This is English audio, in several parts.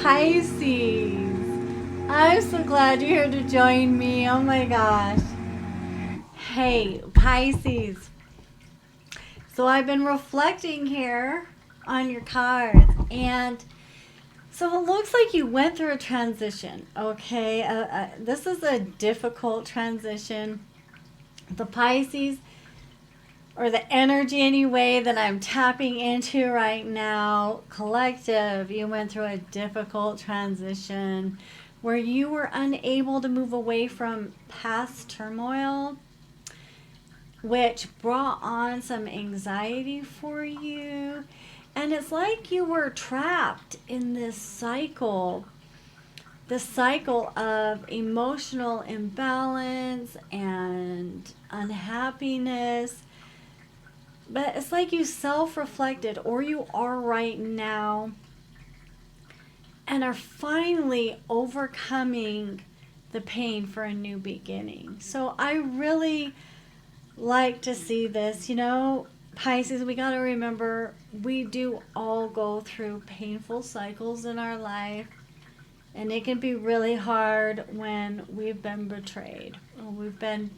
Pisces. I'm so glad you're here to join me. Oh my gosh. Hey, Pisces. So I've been reflecting here on your cards, and so it looks like you went through a transition. Okay, this is a difficult transition. The Pisces, or the energy anyway, that I'm tapping into right now, collective, you went through a difficult transition where you were unable to move away from past turmoil, which brought on some anxiety for you. And it's like you were trapped in this cycle of emotional imbalance and unhappiness. But it's like you self reflected, or you are right now, and are finally overcoming the pain for a new beginning. So I really like to see this. You know, Pisces, we got to remember we do all go through painful cycles in our life. And it can be really hard when we've been betrayed, or we've been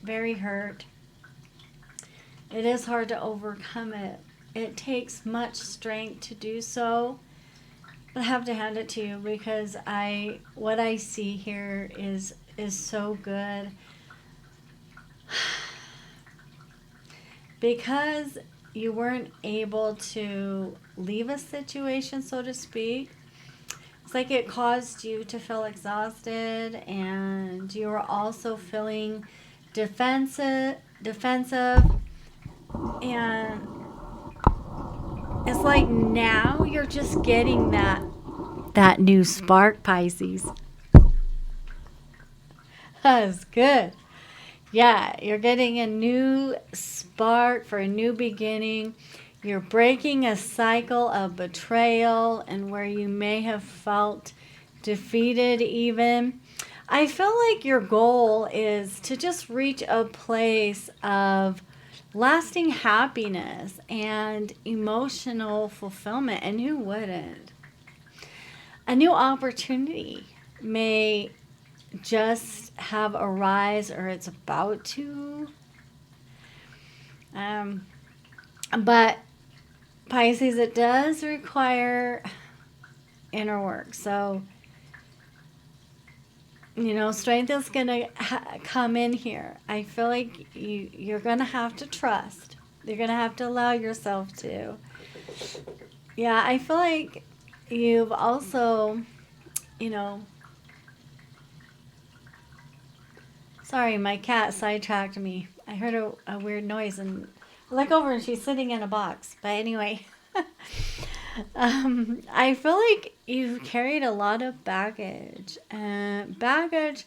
very hurt. It is hard to overcome it. It takes much strength to do so. But I have to hand it to you because what I see here is so good. Because you weren't able to leave a situation, so to speak, it's like it caused you to feel exhausted, and you were also feeling defensive, and it's like now you're just getting that new spark, Pisces. That's good. Yeah, you're getting a new spark for a new beginning. You're breaking a cycle of betrayal and where you may have felt defeated even. I feel like your goal is to just reach a place of lasting happiness and emotional fulfillment. And who wouldn't? A new opportunity may just have arise, or it's about to. But Pisces, it does require inner work. So, strength is going to come in here. I feel like you're going to have to trust. You're going to have to allow yourself to. Yeah, I feel like you've also, sorry, my cat sidetracked me. I heard a weird noise, and I look over and she's sitting in a box. But anyway, I feel like you've carried a lot of baggage. Baggage,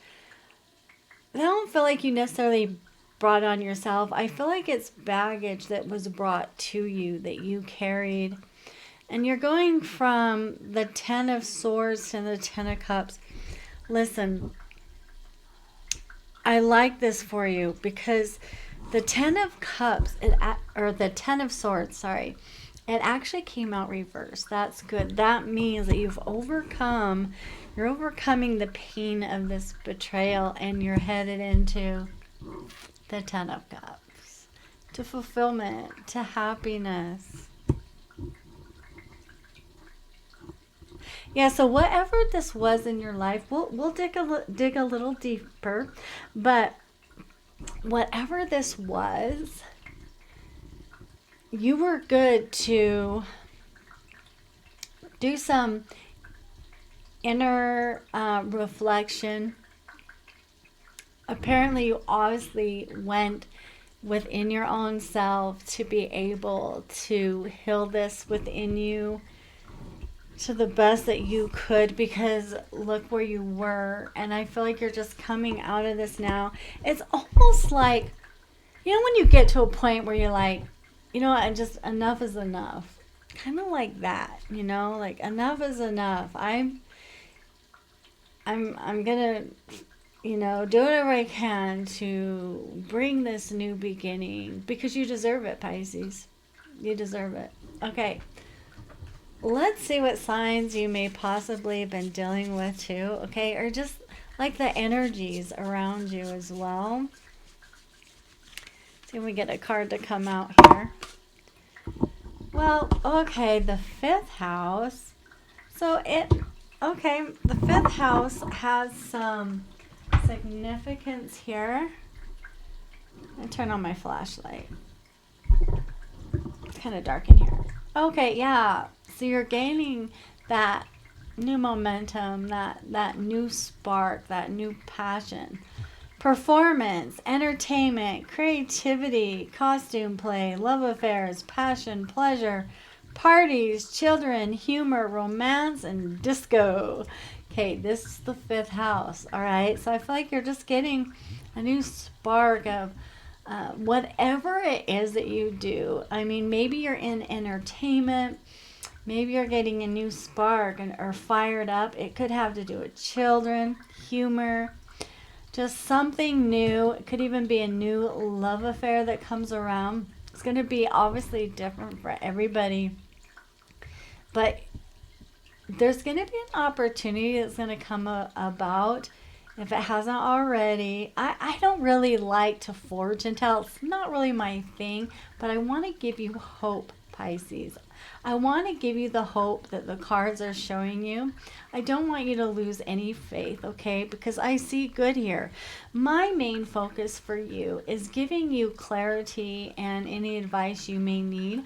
I don't feel like you necessarily brought on yourself. I feel like it's baggage that was brought to you, that you carried. And you're going from the Ten of Swords to the Ten of Cups. Listen, I like this for you because the Ten of Cups, or the Ten of Swords, sorry, it actually came out reversed. That's good. That means that you're overcoming the pain of this betrayal, and you're headed into the Ten of Cups, to fulfillment, to happiness. Yeah, so whatever this was in your life, we'll dig a little deeper, but whatever this was, you were good to do some inner reflection. Apparently, you obviously went within your own self to be able to heal this within you to the best that you could, because look where you were. And I feel like you're just coming out of this now. It's almost like, when you get to a point where you're like, I just, enough is enough. Kind of like that, like enough is enough. I'm gonna, do whatever I can to bring this new beginning, because you deserve it, Pisces. You deserve it. Okay. let's see what signs you may possibly have been dealing with too, okay? Or just like the energies around you as well. See if we get a card to come out here. Well, okay, the fifth house. So the fifth house has some significance here. I turn on my flashlight. It's kind of dark in here. Okay, yeah. So you're gaining that new momentum, that new spark, that new passion. Performance, entertainment, creativity, costume play, love affairs, passion, pleasure, parties, children, humor, romance, and disco. Okay, this is the fifth house, all right? So I feel like you're just getting a new spark of whatever it is that you do. I mean, maybe you're in entertainment. Maybe you're getting a new spark or fired up. It could have to do with children, humor, just something new. It could even be a new love affair that comes around. It's going to be obviously different for everybody. But there's going to be an opportunity that's going to come about. If it hasn't already, I don't really like to fortune tell. It's not really my thing, but I want to give you hope, Pisces. I want to give you the hope that the cards are showing you. I don't want you to lose any faith, okay? Because I see good here. My main focus for you is giving you clarity and any advice you may need.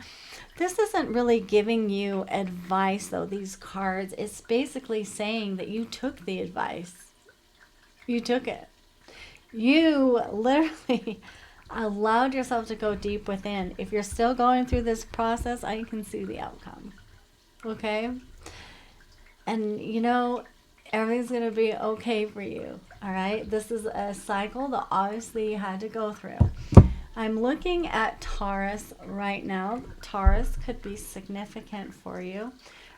This isn't really giving you advice, though, these cards. It's basically saying that you took the advice. You took it. You literally allowed yourself to go deep within. If you're still going through this process, I can see the outcome. Okay? And you know, everything's going to be okay for you. All right? This is a cycle that obviously you had to go through. I'm looking at Taurus right now. Taurus could be significant for you.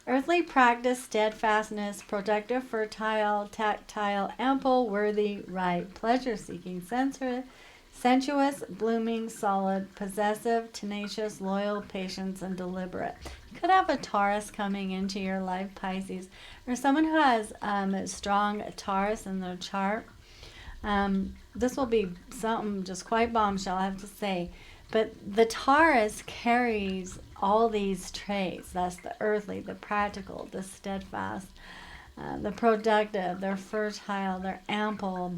Earthly practice, steadfastness, productive, fertile, tactile, ample, worthy, right, pleasure-seeking, sensuous, blooming, solid, possessive, tenacious, loyal, patient, and deliberate. You could have a Taurus coming into your life, Pisces, or someone who has a strong Taurus in their chart. This will be something just quite bombshell, I have to say. But the Taurus carries all these traits. That's the earthly, the practical, the steadfast, the productive, they're fertile, they're ample,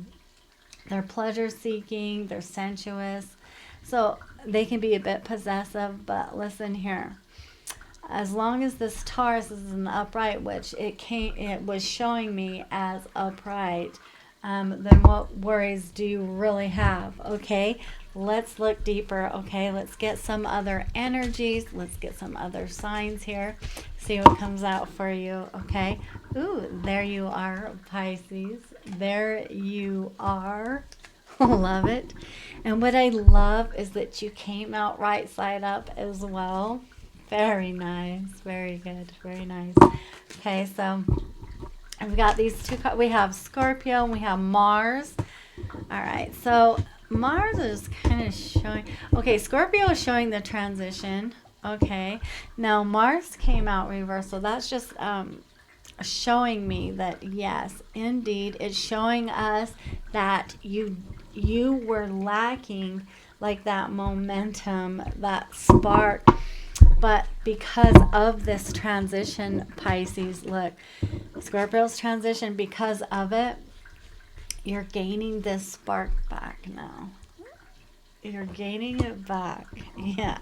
they're pleasure-seeking, they're sensuous. So they can be a bit possessive, but listen here. As long as this Taurus is in the upright, which it was showing me as upright, then what worries do you really have? Okay, let's look deeper. Okay, let's get some other energies. Let's get some other signs here. See what comes out for you. Okay. Ooh, there you are, Pisces. There you are. Love it. And what I love is that you came out right side up as well. Very nice. Very good. Very nice. Okay, so we've got these two. We have Scorpio and we have Mars. All right, so Mars is kind of showing. Okay, Scorpio is showing the transition. Okay, now Mars came out reverse, so that's just showing me that yes, indeed, it's showing us that you were lacking like that momentum, that spark. But because of this transition, Pisces, look, Scorpio's transition, because of it, you're gaining this spark back now. You're gaining it back. Yeah.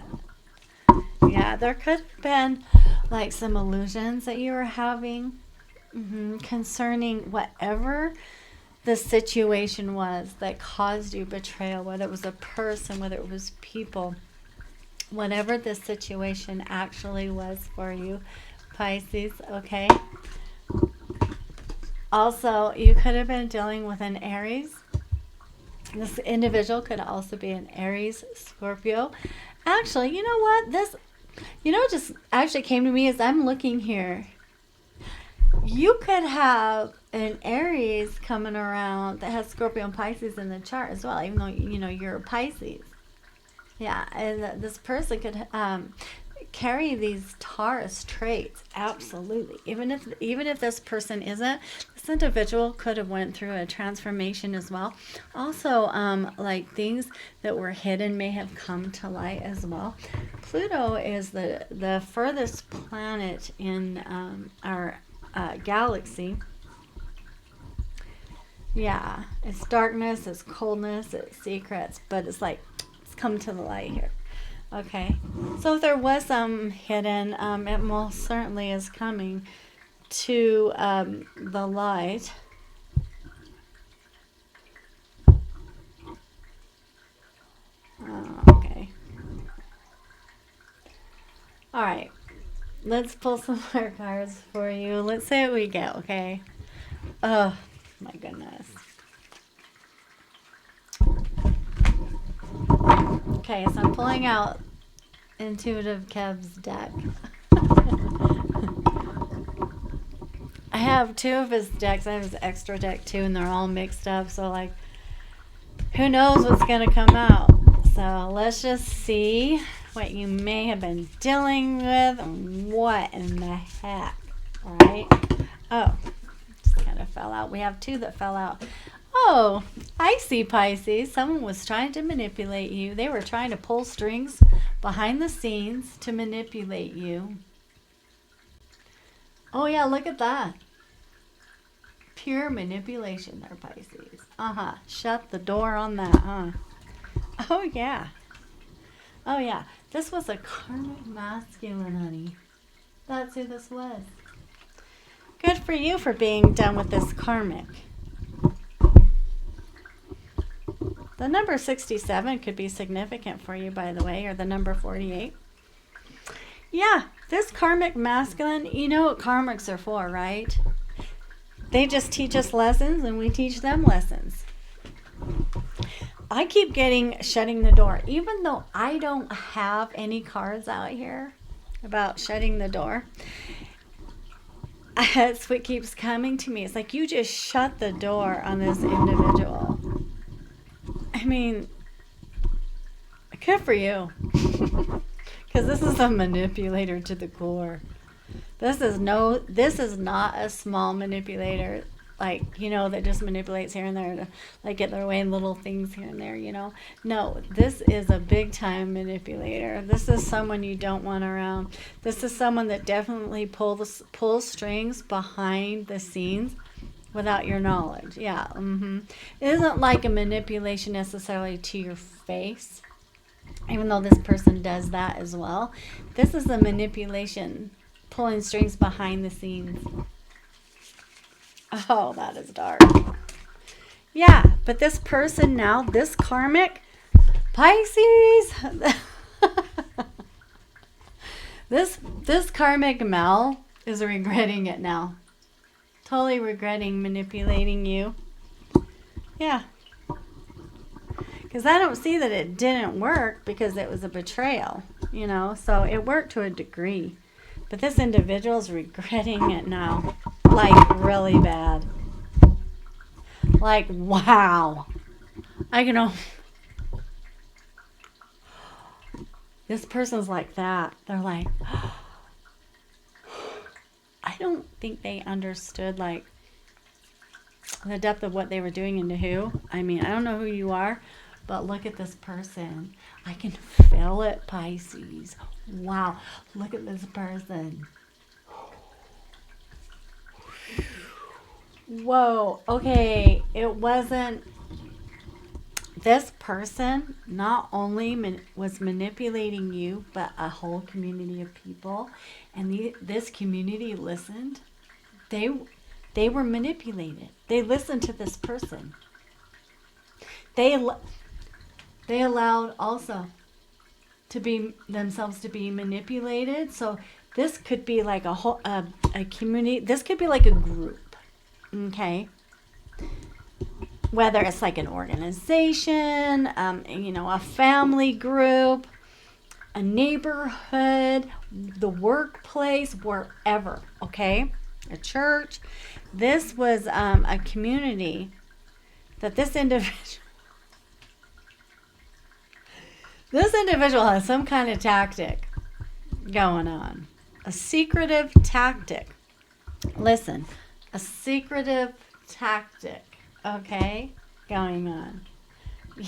Yeah, there could have been like some illusions that you were having concerning whatever the situation was that caused you betrayal, whether it was a person, whether it was people. Whatever the situation actually was for you, Pisces, okay? Also, you could have been dealing with an Aries. This individual could also be an Aries, Scorpio. Actually, you know what? This, just actually came to me as I'm looking here. You could have an Aries coming around that has Scorpio and Pisces in the chart as well, even though, you're a Pisces. Yeah, and this person could, carry these Taurus traits, absolutely. Even if this person isn't, this individual could have went through a transformation as well. Also, like things that were hidden may have come to light as well. Pluto is the furthest planet in our galaxy. Yeah, it's darkness, it's coldness, it's secrets, but it's like it's come to the light here. Okay, so if there was some hidden, it most certainly is coming to the light. Okay. All right. Let's pull some more cards for you. Let's see what we get, okay? Oh, my goodness. Okay, so I'm pulling out Intuitive Kev's deck. I have two of his decks. I have his extra deck too, and they're all mixed up. So, like, who knows what's going to come out? So, let's just see what you may have been dealing with. What in the heck? All right. Oh, just kind of fell out. We have two that fell out. Oh, I see, Pisces. Someone was trying to manipulate you. They were trying to pull strings behind the scenes to manipulate you. Oh, yeah, look at that. Pure manipulation there, Pisces. Shut the door on that, huh? Oh, yeah. Oh, yeah. This was a karmic masculine, honey. That's who this was. Good for you for being done with this karmic. The number 67 could be significant for you, by the way, or the number 48. Yeah, this karmic masculine, you know what karmics are for, right? They just teach us lessons and we teach them lessons. I keep getting shutting the door, even though I don't have any cards out here about shutting the door. That's what keeps coming to me. It's like you just shut the door on this individual. I mean, good for you. Because this is a manipulator to the core. This is not a small manipulator, like, you know, that just manipulates here and there to, like, get their way in little things here and there, you know. No, this is a big time manipulator. This is someone you don't want around. This is someone that definitely pulls strings behind the scenes without your knowledge. Yeah. It isn't like a manipulation necessarily to your face, even though this person does that as well. This is a manipulation, pulling strings behind the scenes. Oh, that is dark. Yeah, but this person now, this karmic, Pisces, this karmic Mel is regretting it now. Totally regretting manipulating you. Yeah. Because I don't see that it didn't work because it was a betrayal, you know. So it worked to a degree. But this individual is regretting it now. Like, really bad. Like, wow. I can know. This person's like that. They're like, I don't think they understood, like, the depth of what they were doing and to who. I mean, I don't know who you are, but look at this person. I can feel it, Pisces. Wow. Look at this person. Whoa. Okay. It wasn't. This person not only was manipulating you, but a whole community of people. And this community listened. They were manipulated. They listened to this person. They allowed also to be themselves to be manipulated. So this could be like a whole a community. This could be like a group. Okay. Whether it's like an organization, you know, a family group, a neighborhood, the workplace, wherever. Okay, a church. This was a community that this individual has some kind of tactic. going on. A secretive tactic. Listen, a secretive tactic, okay, going on. Yeah.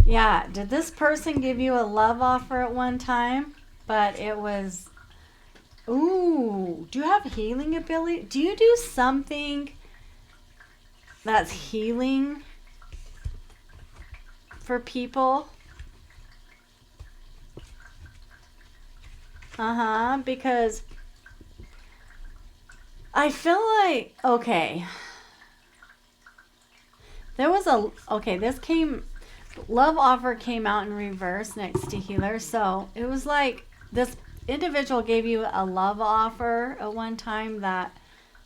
Yeah, did this person give you a love offer at one time? But it was, ooh, do you have healing ability? Do you do something that's healing for people? Because I feel like, okay, this love offer came out in reverse next to healer. So it was like this individual gave you a love offer at one time that,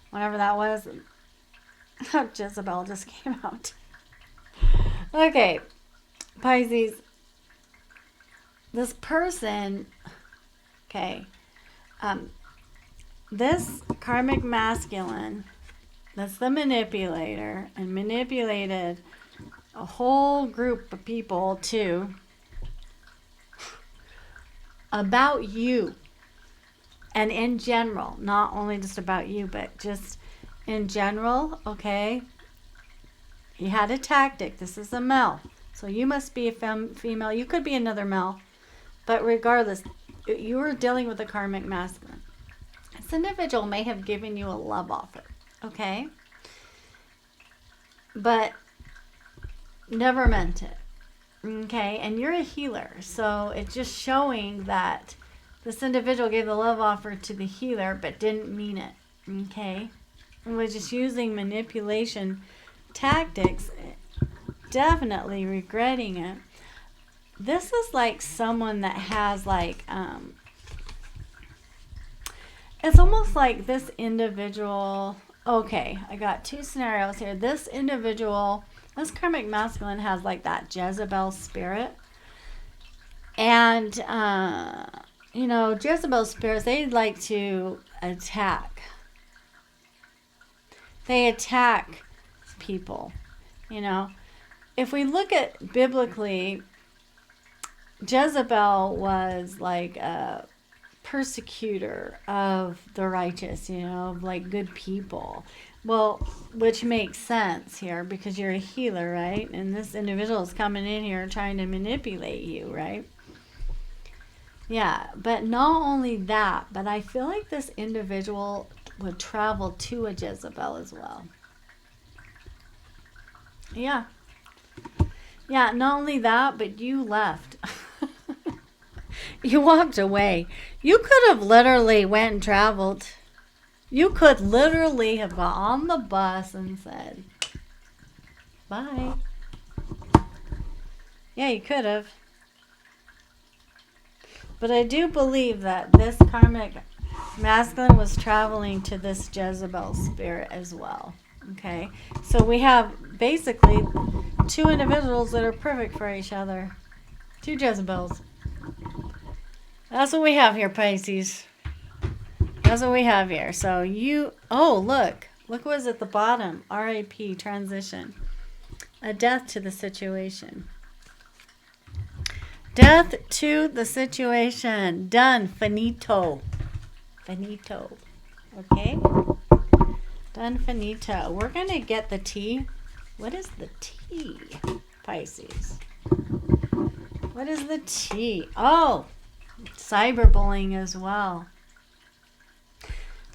whenever that was, Jezebel just came out. Okay, Pisces, this person, okay, this karmic masculine, that's the manipulator, and manipulated a whole group of people too about you, and in general, not only just about you, but just in general. Okay, he had a tactic. This is a male, so you must be a female. You could be another male, but regardless, you were dealing with a karmic masculine. This individual may have given you a love offer, okay, but never meant it. Okay, and you're a healer, so it's just showing that this individual gave the love offer to the healer but didn't mean it. Okay, and was just using manipulation tactics, definitely regretting it. This is like someone that has like it's almost like this individual. Okay, I got two scenarios here. This karmic masculine has like that Jezebel spirit. And, Jezebel spirits, they like to attack. They attack people. If we look at biblically, Jezebel was like a persecutor of the righteous, of like good people. Well, which makes sense here because you're a healer, right? And this individual is coming in here trying to manipulate you, right? Yeah, but not only that, but I feel like this individual would travel to a Jezebel as well. Yeah. Yeah, not only that, but you left. You walked away. You could have literally went and traveled. You could literally have got on the bus and said, bye. Yeah, you could have. But I do believe that this karmic masculine was traveling to this Jezebel spirit as well. Okay? So we have basically two individuals that are perfect for each other. Two Jezebels. That's what we have here, Pisces. That's what we have here. So look what's at the bottom. RIP, transition. A death to the situation. Death to the situation. Done. Finito. Finito. Okay? Done. Finito. We're going to get the T. What is the T, Pisces? What is the T? Oh, cyberbullying as well.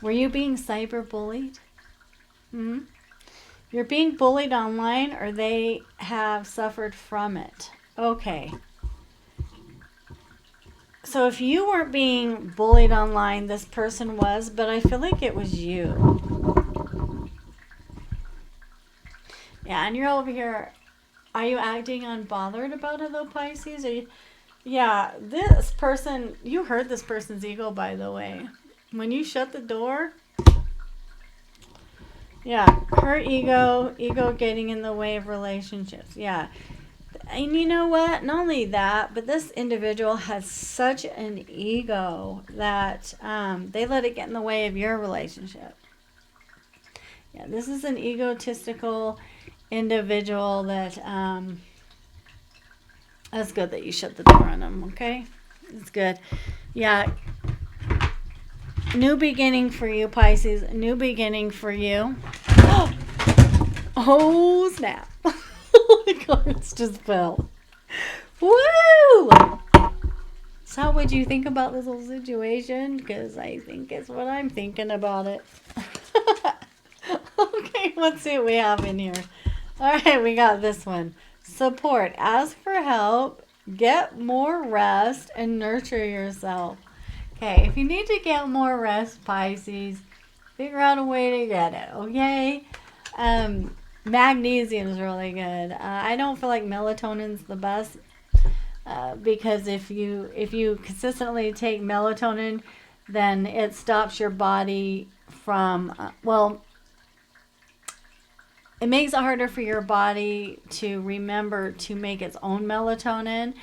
Were you being cyberbullied? You're being bullied online, or they have suffered from it. Okay. So if you weren't being bullied online, this person was, but I feel like it was you. Yeah, and you're over here. Are you acting unbothered about it though, Pisces? Yeah, this person, you hurt this person's ego, by the way. When you shut the door, yeah, her ego getting in the way of relationships. Yeah. And you know what? Not only that, but this individual has such an ego that they let it get in the way of your relationship. Yeah, this is an egotistical individual that That's good that you shut the door on them, okay? It's good. Yeah. New beginning for you, Pisces. New beginning for you. Oh, snap. Oh my cards just fell. Woo! So how would you think about this whole situation? Because I think it's what I'm thinking about it. Okay, let's see what we have in here. All right, we got this one. Support. Ask for help. Get more rest and nurture yourself. Okay, if you need to get more rest, Pisces, figure out a way to get it, okay? Magnesium is really good. I don't feel like melatonin's the best because if you consistently take melatonin, then it stops your body from, it makes it harder for your body to remember to make its own melatonin,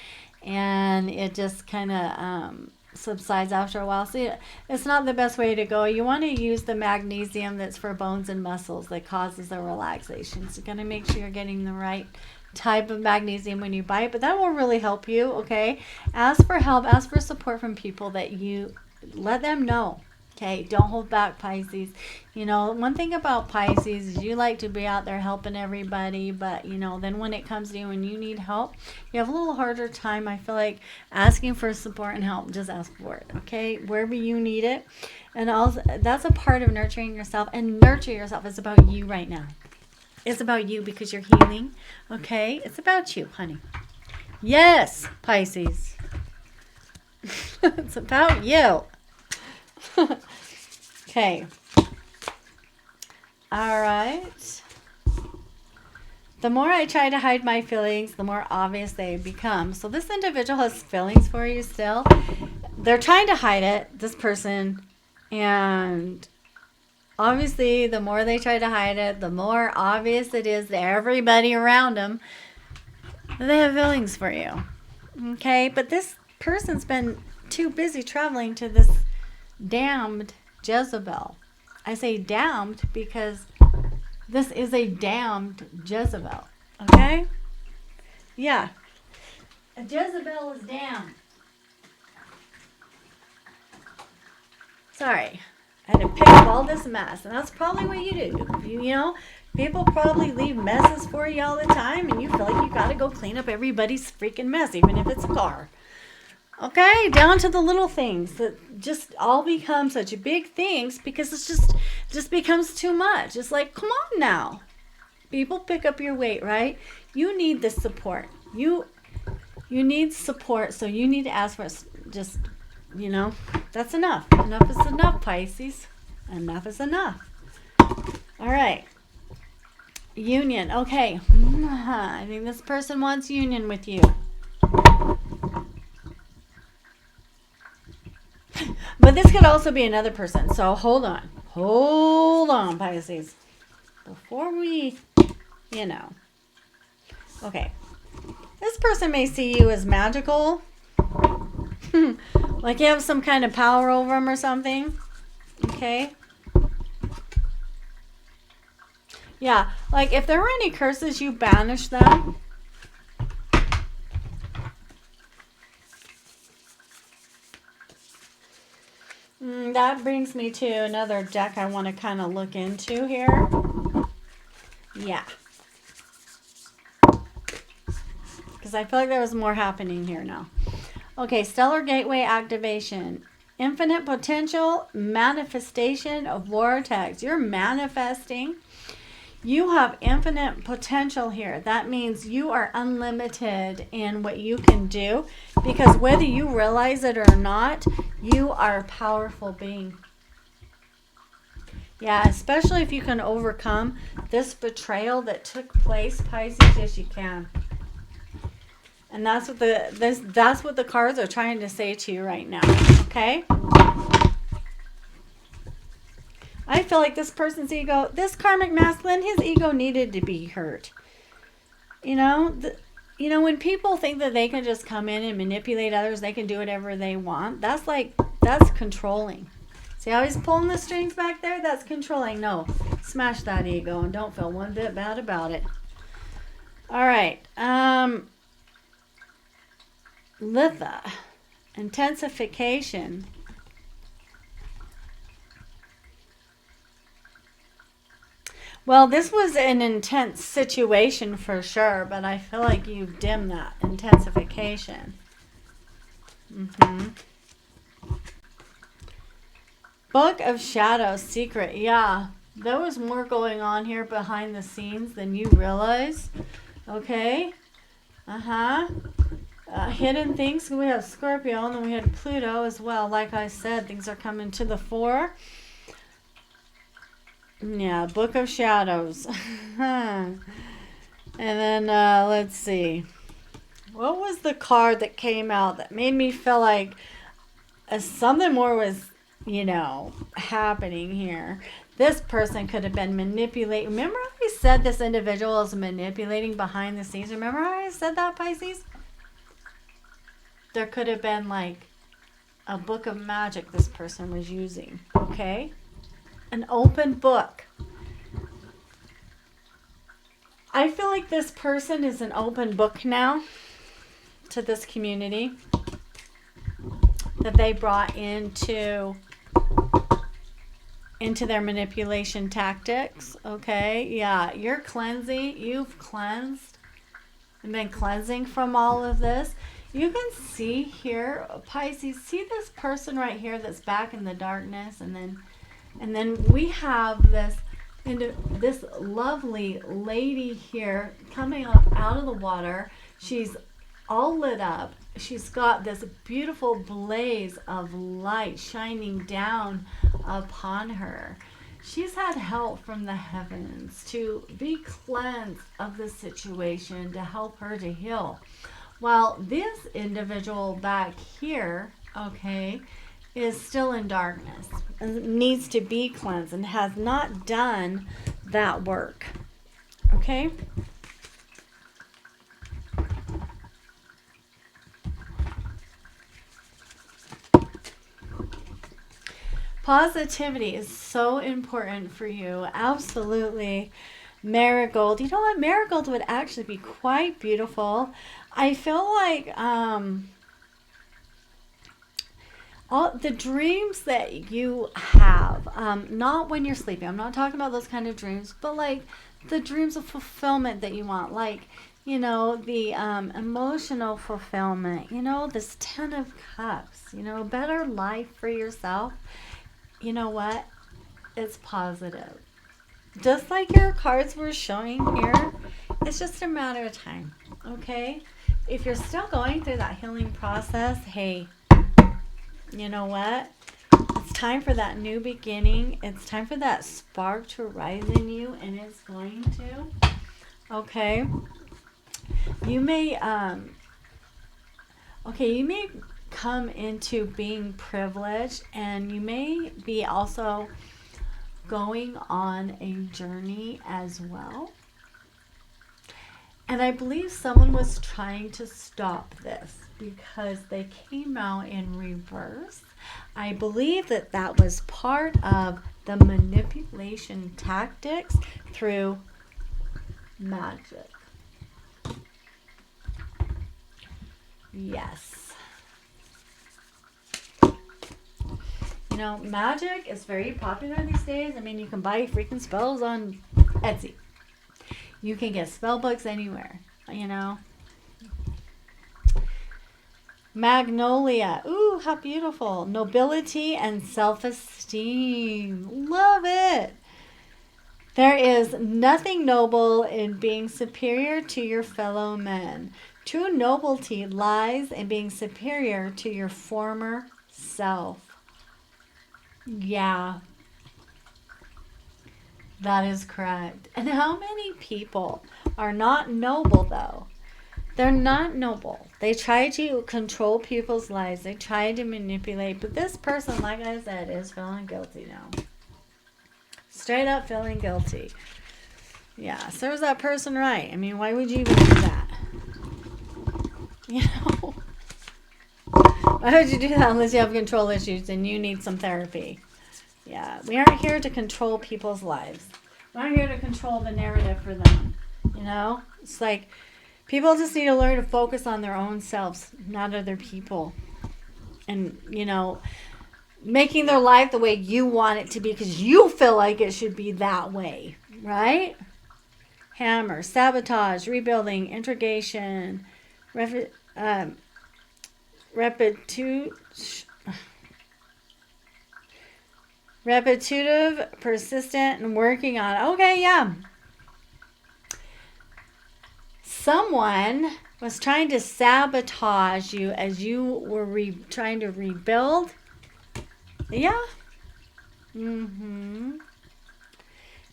and it just kind of subsides after a while. So it's not the best way to go. You want to use the magnesium that's for bones and muscles that causes the relaxation. So you're going to make sure you're getting the right type of magnesium when you buy it, but that will really help you, okay? Ask for help, ask for support from people that you let them know. Okay, don't hold back, Pisces. You know, one thing about Pisces is you like to be out there helping everybody, but, you know, then when it comes to you and you need help, you have a little harder time, I feel like, asking for support and help. Just ask for it, okay, wherever you need it. And also, that's a part of nurturing yourself, and nurture yourself is about you right now. It's about you because you're healing, okay? It's about you, honey. Yes, Pisces. It's about you. Okay. All right. The more I try to hide my feelings, the more obvious they become. So this individual has feelings for you still. They're trying to hide it, this person. And obviously, the more they try to hide it, the more obvious it is to everybody around them that they have feelings for you. Okay? But this person's been too busy traveling to this damned Jezebel. I say damned because this is a damned Jezebel. Okay? Yeah. A Jezebel is damned. Sorry. I had to pick up all this mess. And that's probably what you do. You know, people probably leave messes for you all the time, and you feel like you got to go clean up everybody's freaking mess, even if it's a car. Okay, down to the little things that just all become such big things because it's just becomes too much. It's like, come on now. People pick up your weight, right? You need the support. You need support, so you need to ask for it. Just, you know, that's enough. Enough is enough, Pisces. Enough is enough. All right. Union. Okay. I think this person wants union with you. But this could also be another person. So hold on. Hold on, Pisces. Before we, you know. Okay. This person may see you as magical. Like you have some kind of power over them or something. Okay. Yeah. Like if there were any curses, you banish them. That brings me to another deck I want to kind of look into here. Yeah. Because I feel like there was more happening here now. Okay, Stellar Gateway activation. Infinite potential, manifestation of vortex. You're manifesting. You have infinite potential here. That means you are unlimited in what you can do, because whether you realize it or not, you are a powerful being. Yeah, especially if you can overcome this betrayal that took place, Pisces. Yes, you can. And that's what the cards are trying to say to you right now. Okay? I feel like this person's ego, this karmic masculine, his ego needed to be hurt. You know, when people think that they can just come in and manipulate others, they can do whatever they want. That's controlling. See how he's pulling the strings back there? That's controlling. No, smash that ego and don't feel one bit bad about it. All right. Litha, intensification. Well, this was an intense situation for sure, but I feel like you've dimmed that intensification. Book of Shadows, secret. Yeah, there was more going on here behind the scenes than you realize. Okay. Uh-huh. Hidden things. We have Scorpio, and then we had Pluto as well. Like I said, things are coming to the fore. Yeah, Book of Shadows. And then let's see. What was the card that came out that made me feel like something more was, happening here? This person could have been manipulating. Remember how I said this individual is manipulating behind the scenes? Remember how I said that, Pisces? There could have been like a book of magic this person was using. Okay? An open book. I feel like this person is an open book now to this community that they brought into their manipulation tactics. Okay, yeah, you're cleansing. You've cleansed and been cleansing from all of this. You can see here, Pisces, see this person right here that's back in the darkness, and then we have this lovely lady here coming up out of the water. She's all lit up. She's got this beautiful blaze of light shining down upon her. She's had help from the heavens to be cleansed of the situation, to help her to heal. While this individual back here, okay, is still in darkness and needs to be cleansed and has not done that work. Okay? Positivity is so important for you. Absolutely. Marigold. You know what? Marigold would actually be quite beautiful. I feel like all the dreams that you have, not when you're sleeping. I'm not talking about those kind of dreams, but like the dreams of fulfillment that you want, like, the emotional fulfillment, this 10 of cups, better life for yourself. You know what? It's positive. Just like your cards were showing here, it's just a matter of time, okay? If you're still going through that healing process, hey, you know what? It's time for that new beginning. It's time for that spark to rise in you, and it's going to. Okay? You may, you may come into being privileged, and you may be also going on a journey as well. And I believe someone was trying to stop this because they came out in reverse. I believe that was part of the manipulation tactics through magic. Yes. Magic is very popular these days. I mean, you can buy freaking spells on Etsy. You can get spell books anywhere, Magnolia. Ooh, how beautiful. Nobility and self-esteem. Love it. There is nothing noble in being superior to your fellow men. True nobility lies in being superior to your former self. Yeah, that is correct. And how many people are not noble, though? They're not noble. They try to control people's lives. They try to manipulate. But this person, like I said, is feeling guilty now. Straight up feeling guilty. Yeah, serves that person right. I mean, why would you even do that? Why would you do that unless you have control issues and you need some therapy? Yeah, we aren't here to control people's lives. We're not here to control the narrative for them. It's like People just need to learn to focus on their own selves, not other people. And, making their life the way you want it to be because you feel like it should be that way, right? Hammer, sabotage, rebuilding, integration, repetitive, persistent, and working on it. Okay, yeah. Someone was trying to sabotage you as you were trying to rebuild. Yeah.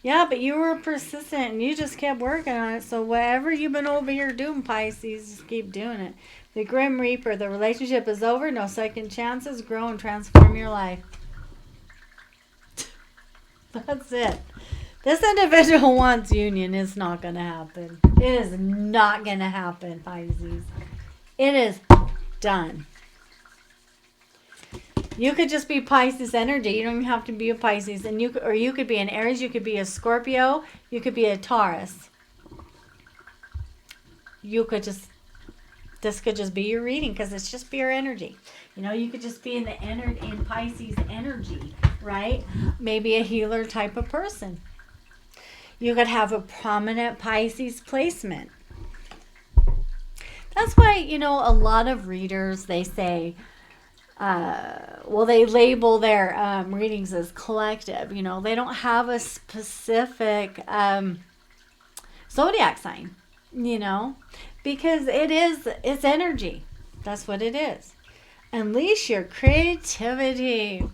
Yeah, but you were persistent and you just kept working on it. So whatever you've been over here doing, Pisces, just keep doing it. The Grim Reaper, the relationship is over. No second chances. Grow and transform your life. That's it. This individual wants union. It's not going to happen. It is not going to happen, Pisces. It is done. You could just be Pisces energy. You don't even have to be a Pisces. And you could be an Aries. You could be a Scorpio. You could be a Taurus. This could just be your reading because it's just pure energy. You could just be in Pisces energy, right? Maybe a healer type of person. You could have a prominent Pisces placement. That's why, a lot of readers, they say, they label their readings as collective. They don't have a specific zodiac sign, because it's energy. That's what it is. Unleash your creativity,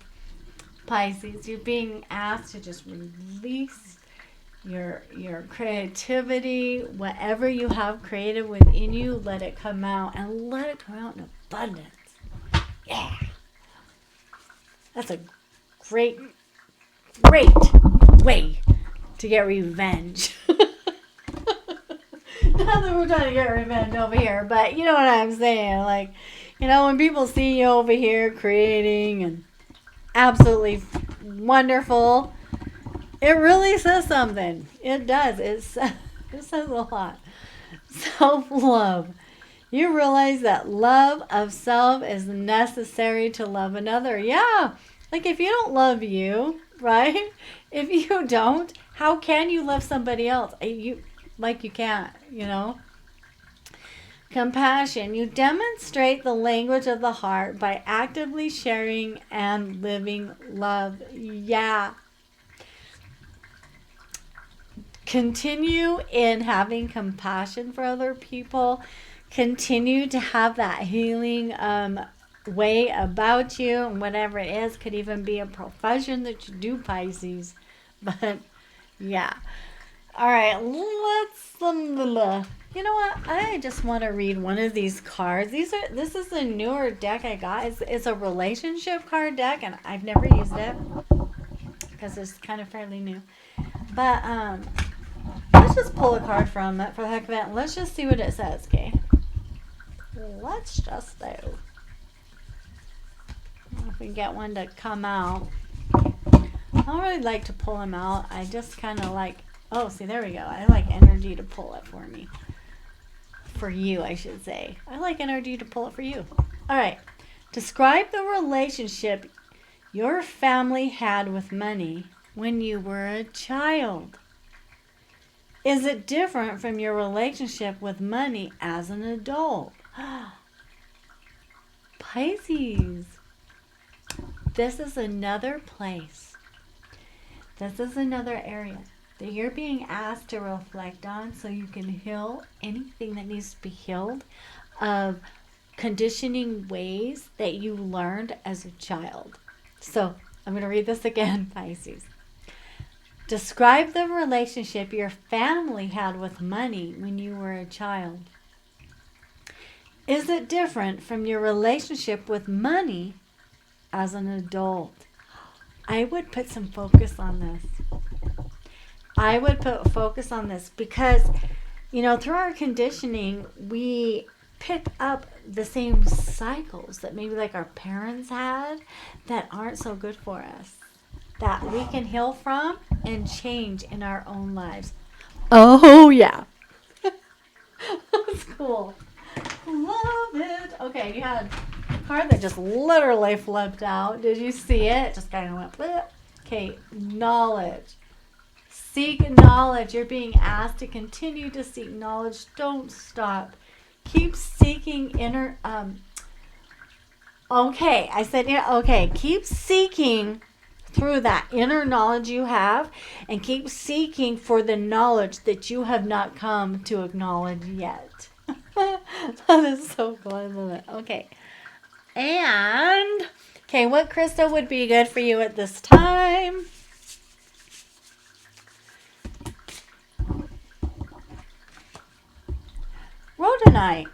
Pisces. You're being asked to just release your creativity. Whatever you have created within you, let it come out, and let it come out in abundance. Yeah. That's a great way to get revenge. Not that we're trying to get revenge over here, but you know what I'm saying. Like, when people see you over here creating and absolutely wonderful, it really says something. It does. It says a lot. Self-love. You realize that love of self is necessary to love another. Yeah. Like if you don't love you, right? If you don't, how can you love somebody else? You can't, Compassion. You demonstrate the language of the heart by actively sharing and living love. Yeah. Continue in having compassion for other people. Continue to have that healing way about you, and whatever it is, could even be a profession that you do, Pisces. But yeah. All right, you know what? I just want to read one of these cards. This is a newer deck I got. It's a relationship card deck, and I've never used it because it's kind of fairly new. But let's just pull a card from it for the heck of it. Let's just see what it says, okay? Let's just do. If we can get one to come out. I don't really like to pull them out. I just kind of like, oh, see, there we go. I like energy to pull it for me. For you, I should say. I like energy to pull it for you. All right. Describe the relationship your family had with money when you were a child. Is it different from your relationship with money as an adult? Pisces. This is another place. This is another area that you're being asked to reflect on so you can heal anything that needs to be healed of conditioning ways that you learned as a child. So I'm going to read this again, Pisces. Describe the relationship your family had with money when you were a child. Is it different from your relationship with money as an adult? I would put some focus on this. I would put focus on this because, through our conditioning, we pick up the same cycles that maybe like our parents had that aren't so good for us, that we can heal from and change in our own lives. Oh, yeah. Let's cool. Love it. Okay, you had a card that just literally flipped out. Did you see it? Just kind of went flip. Okay, knowledge. Seek knowledge. You're being asked to continue to seek knowledge. Don't stop. Keep seeking inner. Okay, I said, yeah, okay. Keep seeking through that inner knowledge you have, and keep seeking for the knowledge that you have not come to acknowledge yet. That is so cool. I love it. Okay. And, okay, what crystal would be good for you at this time? Rhodonite.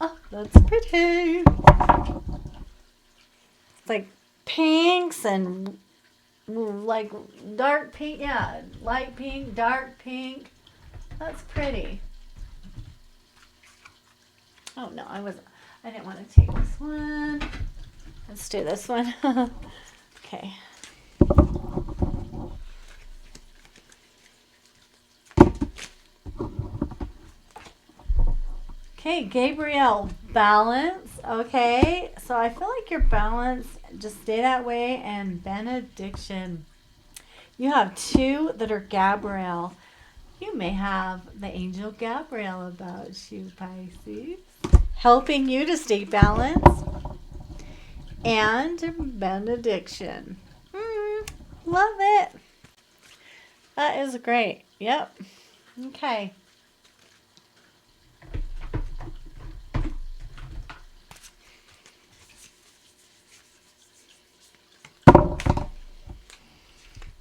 Oh, that's pretty. It's like pinks and like dark pink. Yeah, light pink, dark pink. That's pretty. Oh no, I didn't want to take this one. Let's do this one. Okay. Okay, Gabrielle, balance. Okay, so I feel like your balance, just stay that way. And benediction. You have two that are Gabrielle. You may have the angel Gabrielle about you, Pisces, helping you to stay balanced. And benediction. Love it. That is great. Yep. Okay.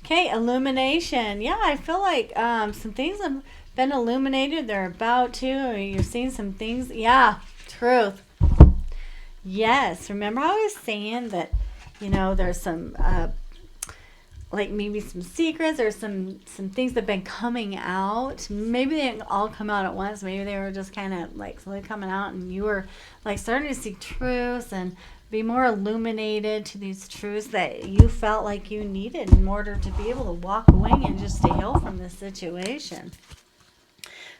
Okay, illumination. Yeah, I feel like some things have been illuminated. They're about to. Or you've seen some things. Yeah, truth. Yes. Remember I was saying that, there's some, like maybe some secrets or some things that have been coming out. Maybe they didn't all come out at once. Maybe they were just kind of like slowly coming out, and you were like starting to see truths and be more illuminated to these truths that you felt like you needed in order to be able to walk away and just to heal from this situation.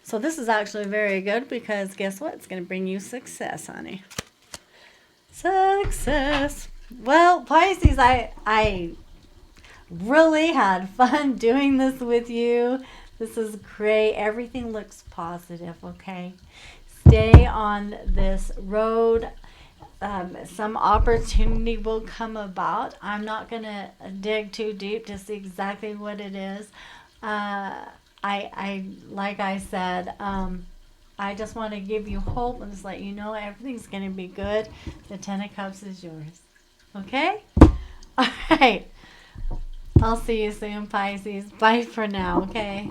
So this is actually very good, because guess what? It's going to bring you success, honey. Success. Well, Pisces, I really had fun doing this with you. This is great. Everything looks positive, okay? Stay on this road. Some opportunity will come about. I'm not going to dig too deep to see exactly what it is. I like I said, I just want to give you hope and just let you know everything's going to be good. The Ten of Cups is yours. Okay? All right. I'll see you soon, Pisces. Bye for now, okay?